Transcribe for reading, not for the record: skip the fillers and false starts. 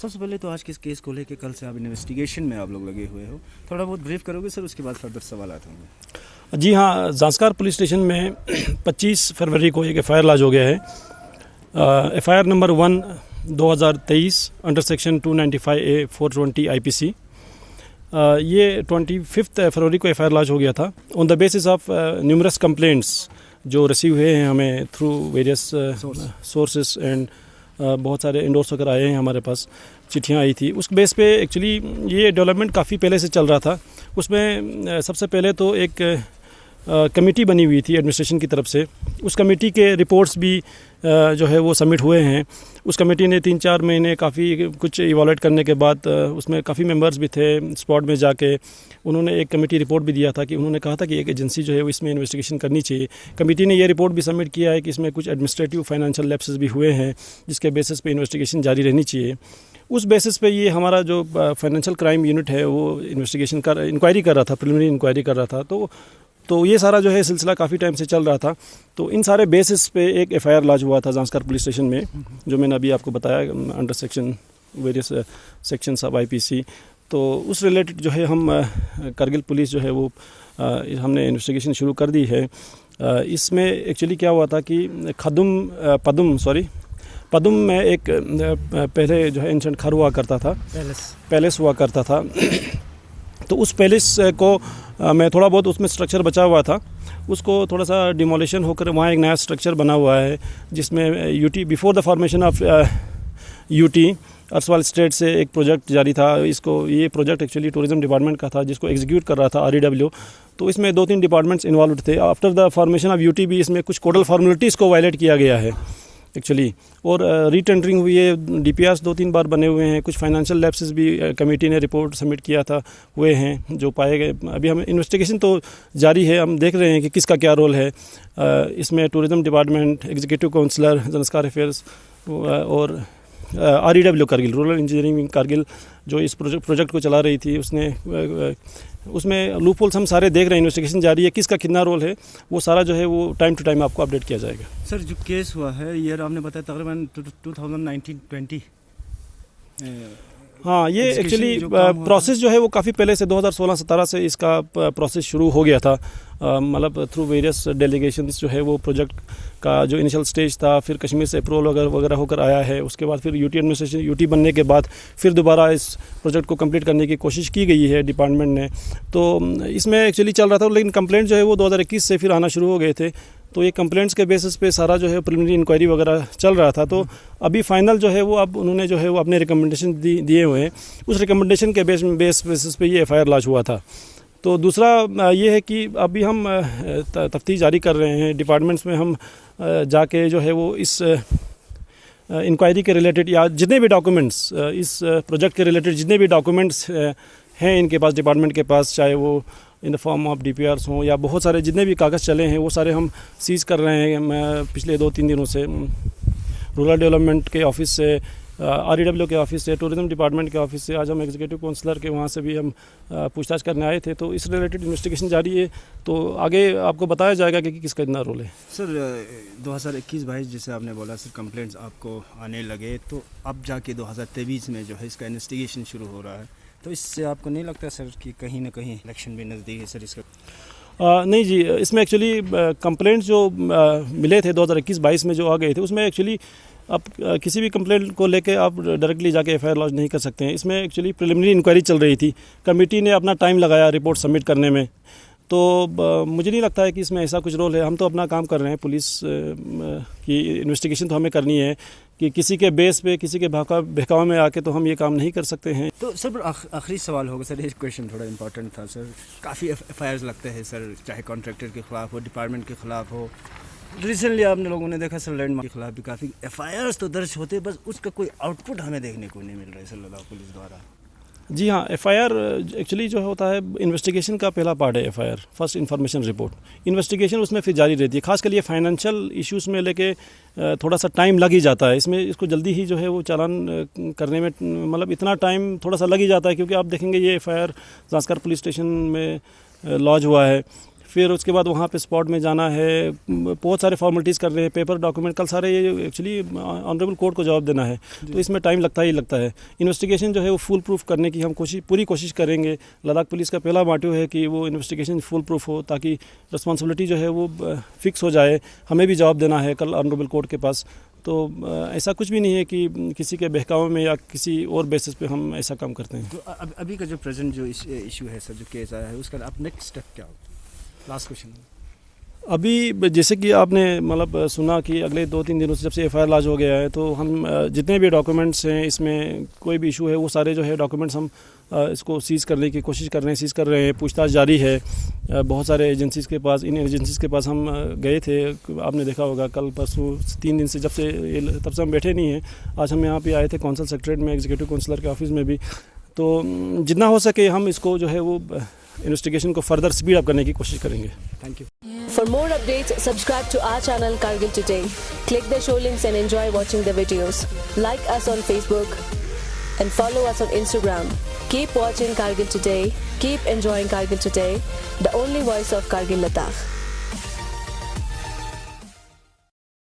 सबसे पहले तो आज के इस केस को लेके कल से आप इन्वेस्टिगेशन में आप लोग लगे हुए हो, थोड़ा बहुत ब्रीफ करोगे सर, उसके बाद फर्दर सवाल आते होंगे। जी हाँ, ज़ांस्कार पुलिस स्टेशन में 25 फरवरी को एक FIR लॉन्च हो गया है। FIR number 1 2023 under section 295A 420 IPC। ये 25 फरवरी को FIR लॉन्च हो गया था on the basis of numerous complaints जो रिसीव हुए हैं हमें थ्रू वेरियस सोर्सेस एंड बहुत सारे इंडोर्स वगैरह आए हैं हमारे पास, चिट्ठियाँ आई थी। उस बेस पे एक्चुअली ये डेवलपमेंट काफ़ी पहले से चल रहा था। उसमें सबसे पहले तो एक कमेटी बनी हुई थी एडमिनिस्ट्रेशन की तरफ से। उस कमेटी के रिपोर्ट्स भी जो है वो सबमिट हुए हैं। उस कमेटी ने 3-4 महीने काफ़ी कुछ इवॉल्यूट करने के बाद उसमें काफ़ी मेंबर्स भी थे स्पॉट में जाके। उन्होंने एक कमेटी रिपोर्ट भी दिया था कि उन्होंने कहा था कि एक एजेंसी जो है वो इसमें इन्वेस्टिगेशन करनी चाहिए। कमेटी ने ये रिपोर्ट भी सबमिट किया है कि इसमें कुछ एडमिनिस्ट्रेटिव फाइनेंशियल लैप्सेस भी हुए हैं जिसके बेसिस पे इन्वेस्टिगेशन जारी रहनी चाहिए। उस बेसिस पे ये हमारा जो फाइनेंशियल क्राइम यूनिट है वो इंक्वायरी कर रहा था, प्रिलिमिनरी इंक्वायरी कर रहा था। तो ये सारा जो है सिलसिला काफ़ी टाइम से चल रहा था। तो इन सारे बेसिस पे एक FIR लॉन्च हुआ था ज़ांस्कार पुलिस स्टेशन में, जो मैंने अभी आपको बताया under section various sections of IPC। तो उस रिलेटेड जो है हम करगिल पुलिस जो है वो हमने इन्वेस्टिगेशन शुरू कर दी है। इसमें एक्चुअली क्या हुआ था कि पदुम में एक पहले जो है एंशंट घर हुआ करता था, पैलेस हुआ करता था। तो उस पैलेस को मैं थोड़ा बहुत उसमें स्ट्रक्चर बचा हुआ था, उसको थोड़ा सा डिमोलिशन होकर वहाँ एक नया स्ट्रक्चर बना हुआ है जिसमें UT before the formation of UT अर्सवाल स्टेट से एक प्रोजेक्ट जारी था। ये प्रोजेक्ट एक्चुअली टूरिज्म डिपार्टमेंट का था जिसको एग्जीक्यूट कर रहा था REW। तो इसमें 2-3 डिपार्टमेंट्स इन्वॉल्व थे। After the formation of UT भी इसमें कुछ कोडल फॉर्मेलिटीज़ को वायलेट किया गया है एक्चुअली, और रीटेंडरिंग हुई है। DPRs 2-3 बार बने हुए हैं। कुछ फाइनेंशियल लैप्सेस भी कमेटी ने रिपोर्ट सबमिट किया था हुए हैं जो पाए गए। अभी हम इन्वेस्टिगेशन तो जारी है, हम देख रहे हैं कि किसका क्या रोल है इसमें। Tourism department, executive councillor, Zanskar affairs और REW Kargil, rural engineering Kargil जो इस प्रोजेक्ट को चला रही थी, उसमें लूपहोल्स हम सारे देख रहे हैं। इन्वेस्टिगेशन जारी है, किसका कितना रोल है वो सारा जो है वो टाइम टू टाइम आपको अपडेट किया जाएगा। सर जो केस हुआ है ईयर आपने बताया तकरीबन 2019-20। हाँ, ये एक्चुअली प्रोसेस जो है वो काफ़ी पहले से 2016-17 से इसका प्रोसेस शुरू हो गया था। मतलब थ्रू वेरियस डेलीगेशंस जो है वो प्रोजेक्ट का जो इनिशियल स्टेज था, फिर कश्मीर से अप्रूवल वगैरह होकर आया है। उसके बाद फिर UT एडमिनिस्ट्रेशन, UT बनने के बाद फिर दोबारा इस प्रोजेक्ट को कंप्लीट करने की कोशिश की गई है डिपार्टमेंट ने। तो इसमें एक्चुअली चल रहा था, लेकिन कंप्लेंट जो है वो 2021 से फिर आना शुरू हो गए थे। तो ये कंप्लेंट्स के बेसिस पे सारा जो है प्रिलिमिनरी इंक्वायरी वगैरह चल रहा था। तो अभी फाइनल जो है वो अब उन्होंने जो है वो अपने रिकमेंडेशन दिए हुए हैं। उस रिकमेंडेशन के बेसिस पे ये FIR लॉन्च हुआ था। तो दूसरा ये है कि अभी हम तफ्तीश जारी कर रहे हैं डिपार्टमेंट्स में। हम जाके जो है वो इस इंक्वायरी के रिलेटेड या जितने भी डॉक्यूमेंट्स इस प्रोजेक्ट के रिलेटेड जितने भी डॉक्यूमेंट्स हैं इनके पास, डिपार्टमेंट के पास, चाहे वो in the form of DPRs हों या बहुत सारे जितने भी कागज़ चले हैं वो सारे हम सीज़ कर रहे हैं। मैं पिछले 2-3 दिनों से रूरल डेवलपमेंट के ऑफिस से, REW के ऑफिस से, टूरिज्म डिपार्टमेंट के ऑफिस से, आज हम एग्जीक्यूटिव काउंसलर के वहाँ से भी हम पूछताछ करने आए थे। तो इस रिलेटेड इन्वेस्टिगेशन जारी है। तो आगे आपको बताया जाएगा कि किसका इतना रोल है। सर 2021-22 जैसे आपने बोला सर कंप्लेंट्स आपको आने लगे, तो अब जाके 2023 में जो है इसका इन्वेस्टिगेशन शुरू हो रहा है। तो इससे आपको नहीं लगता सर कि कहीं ना कहीं इलेक्शन भी नज़दीक है सर इसका? नहीं जी, इसमें एक्चुअली कंप्लेंट्स जो मिले थे 2021-22 में जो आ गए थे, उसमें एक्चुअली आप किसी भी कंप्लेंट को लेके आप डायरेक्टली जाके FIR लॉन्च नहीं कर सकते हैं। इसमें एक्चुअली प्रिलिमिनरी इंक्वायरी चल रही थी। कमेटी ने अपना टाइम लगाया रिपोर्ट सबमिट करने में। तो मुझे नहीं लगता है कि इसमें ऐसा कुछ रोल है। हम तो अपना काम कर रहे हैं, पुलिस की इन्वेस्टिगेशन तो हमें करनी है कि किसी के बेस पे, किसी के बहकावे में आके तो हम ये काम नहीं कर सकते हैं। तो सर आखिरी सवाल होगा सर, एक क्वेश्चन थोड़ा इंपॉर्टेंट था सर। काफ़ी FIRs लगते हैं सर, चाहे कॉन्ट्रैक्टर के ख़िलाफ़ हो, डिपार्टमेंट के ख़िलाफ़ हो। रिसेंटली आपने लोगों ने देखा सर लैंडमार्क के खिलाफ भी काफ़ी FIRs तो दर्ज होते, बस उसका कोई आउटपुट हमें देखने को नहीं मिल रहा है सर लद्दाख पुलिस द्वारा। जी हाँ, FIR एक्चुअली जो होता है इन्वेस्टिगेशन का पहला पार्ट है FIR, first information report. Investigation उसमें फिर जारी रहती है। खासकर ये फाइनेंशियल इश्यूज़ में लेके थोड़ा सा टाइम लग ही जाता है। इसको जल्दी ही जो है वो चालान करने में मतलब इतना टाइम थोड़ा सा लग ही जाता है, क्योंकि आप देखेंगे ये FIR ज़ांस्कार पुलिस स्टेशन में लॉन्च हुआ है। फिर उसके बाद वहाँ पे स्पॉट में जाना है, बहुत सारे फॉर्मेलिटीज़ कर रहे हैं, पेपर डॉक्यूमेंट, कल सारे ये एक्चुअली ऑनरेबल कोर्ट को जवाब देना है, तो इसमें टाइम लगता ही लगता है। इन्वेस्टिगेशन जो है वो फुल प्रूफ करने की हम पूरी कोशिश करेंगे। लद्दाख पुलिस का पहला मोटिव है कि वो इन्वेस्टिगेशन फुल प्रूफ हो, ताकि रिस्पॉन्सिबिलिटी जो है वो फिक्स हो जाए। हमें भी जवाब देना है कल ऑनरेबल कोर्ट के पास, तो ऐसा कुछ भी नहीं है कि किसी के बहकावे में या किसी और बेसिस पे हम ऐसा काम करते हैं। तो अभी का जो प्रेजेंट जो इशू है सर, जो केस आया है, उसका अब नेक्स्ट स्टेप क्या होगा? Last question. अभी जैसे कि आपने मतलब सुना कि अगले 2-3 दिनों से जब से एफआईआर लॉन्च हो गया है, तो हम जितने भी डॉक्यूमेंट्स हैं, इसमें कोई भी इशू है, वो सारे जो है डॉक्यूमेंट्स हम इसको सीज़ करने की कोशिश कर रहे हैं, पूछताछ जारी है। बहुत सारे एजेंसीज़ के पास, इन एजेंसीज़ के पास हम गए थे, आपने देखा होगा कल परसों 3 दिन से, तब से हम बैठे नहीं हैं। आज हम यहाँ पे आए थे कौंसल सेक्रेटरीट में, एग्जीक्यूटिव काउंसलर के ऑफिस में भी। तो जितना हो सके हम इसको जो है वो इन्वेस्टिगेशन को फर्दर स्पीड अप करने की कोशिश करेंगे। Thank you. For more updates, subscribe to our channel Kargil Today. Click the show links and enjoy watching the videos. Like us on Facebook and follow us on Instagram. Keep watching Kargil Today. Keep enjoying Kargil Today, the only voice of Kargil Ladakh.